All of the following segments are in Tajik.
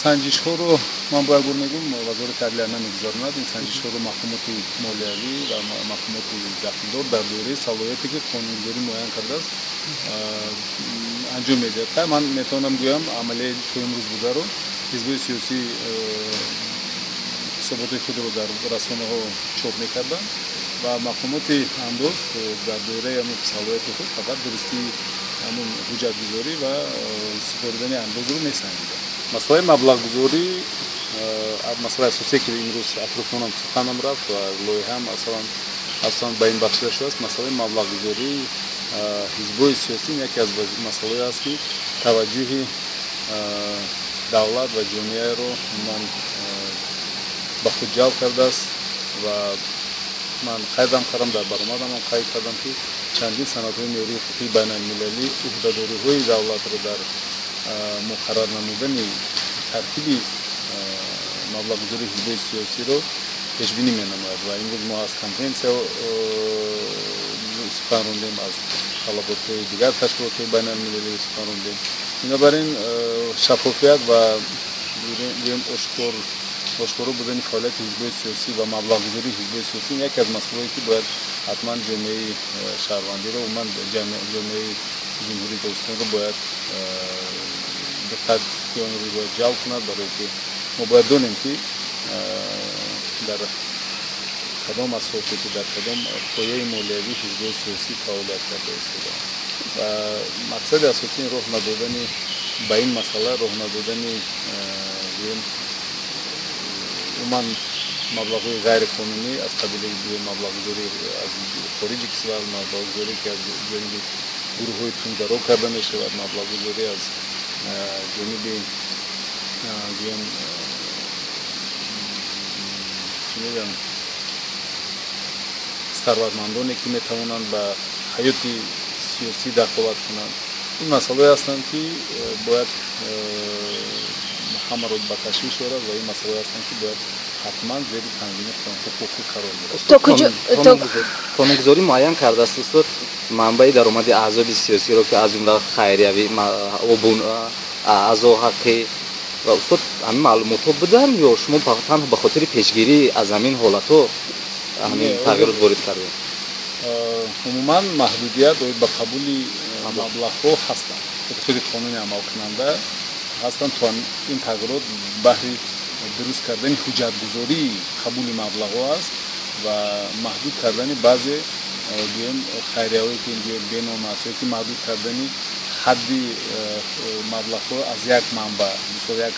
санҷишҳо ро ман бояд мегӯм вазорати адлия намегузаронад. Ин санҷишҳо ро маҳкумоти молиявӣ ва маҳкумоти дахлдор дар доираи салоҳияте ки қонунгузорӣ муайян кардааст анҷом медиҳад. Ман метавонам гӯям амалияи то имрӯз бударо ҳизбҳои сиёсӣ ҳисоботои худро дар расонаҳо чоп мекарданд ва маҳкумоти андоз дар доираи ҳамин салоҳияти худ фақат дурустии ҳамин ҳуҷҷатгузорӣ ва супоридани андозро месанҷиданд. масъалаи маблағгузорӣ масъалаи асосие ки имрӯз атрофи он суханам рафт ва лоиҳаам асосан ба ин бахшида шудааст. масъалаи маблағгузории ҳизбҳои сиёсӣ яке аз масъалаҳое аст ки таваҷҷӯҳи давлат ва ҷомеаро ман ба худ ҷалб кардааст ва ман қайдам кардам, дар баромадам қайд кардам ки чандин санадҳои нерӯи ҳуқуқии байналмилалӣ уҳдадориҳои давлатро дар муқаррар намудани тартиби маблағгузории ҳизбҳои сиёсиро пешбинӣ менамояд ва имрӯз мо аз конвенсия сухан рондем, аз талаботҳои дигар ташкилотҳои байналмилалӣ сухан рондем. Бинобар ин шаффофият ва ошкоро будани фаъолияти ҳизбҳои сиёсӣ ва маблағгузории ҳизбҳои сиёсӣ яке аз масъалаҳое ки бояд ҳатман ҷомеаи шаҳрвандиро умуман ҷомеаи ҷумҳурии Тоҷикистонро бояд диққати онро бояд ҷалб кунад, барое ки мо бояд донем ки дар кадом асосе ки дар кадом пояи молиявии ҳизбҳои сиёсӣ фаъолият карда истодаанд ва мақсади асосии роҳ надодани ба ин масъала роҳ надодани умуман маблағҳои ғайриқонунӣ аз қабилаи маблағгузорӣ аз хориҷи кишвар, маблағгузорӣ ки аз ҷониби гурӯҳҳои тунгаро карда мешавад, маблағгузорӣ аз ҷониби гӯям чӣ мегӯям сарватмандоне ки метавонанд ба ҳаёти сиёсӣ дахолат кунанд. ин масъалаҳое ҳастанд ки бояд ҳамаро ба ташвиш орад ва ин масъалаҳое ҳастанд ки бояд ҳатман зери танзими ҳуқуқӣ қарор гирад. қонунгузорӣ муайян кардааст устод манбаи даромади аҳзоби сиёсиро ки аз ҷумла хайриявӣ, обун, аъзо ҳаққӣ ва устод ҳамин маълумотҳо буданд ё шумо танҳо ба хотири пешгирӣ аз ҳамин ҳолатҳо ҳамин тағйирот ворид кардед? умуман маҳдудият оид ба қабули маблағҳо ҳастанд. худи қонуни амалкунанда ҳастанд то ин тағйирот баҳри дуруст кардани ҳуҷҷатгузории қабули маблағҳо аст ва маҳдуд кардани баъзе гӯем хайрияҳое ки беном аст ё ки маҳдуд кардани ҳадди маблағҳо аз як манбаъ. мисол як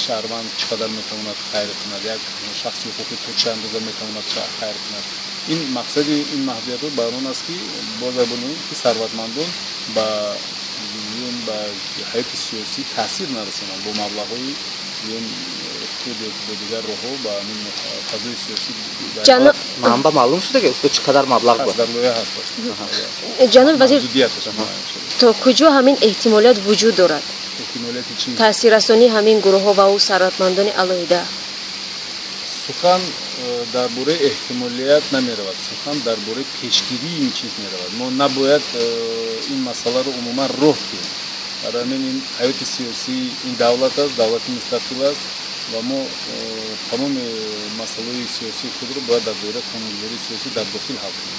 шаҳрванд чӣ қадар метавонад хайр кунад, як шахси ҳуқуқӣ то чӣ андоза метавонад хайр кунад. ин мақсади ин маҳдудиятҳо бар он аст ки бозар бонем ки сарватмандон ба ҳаёти сиёсӣ таъсир нарасонанд бо маблағҳои бо дигар роҳҳо ба ҳамин фазои сиёсӣ. манба маълум шуда ки устод чӣ қадар маблағ бод? дар лоиҳа ҳаст. ҷаноб вазир, то куҷо ҳамин эҳтимолият вуҷуд дорад? эҳтимолияти чӣ? таъсиррасонии ҳамин гурӯҳҳо ва сарватмандони алоҳида. сухан дар бораи эҳтимолият намеравад, сухан дар бораи пешгирии ин чиз меравад. мо набояд ин масъаларо умуман роҳ диҳем. барои ҳамин ин ҳаёти сиёсии ин давлат аст, давлати мустақил аст ва мо тамоми масъалаҳои сиёсии худро бояд дар доираи қонунгузории сиёсӣ дар дохил ҳал кунем.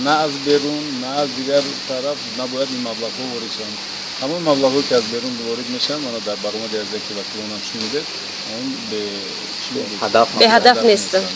на аз берун, на аз дигар тараф набояд ин маблағҳо ворид шаванд. ҳамон маблағҳое ки аз берун ворид мешаванд, мана дар баромади аз яке вакилонам шунидед, он беҳадаф нестанд.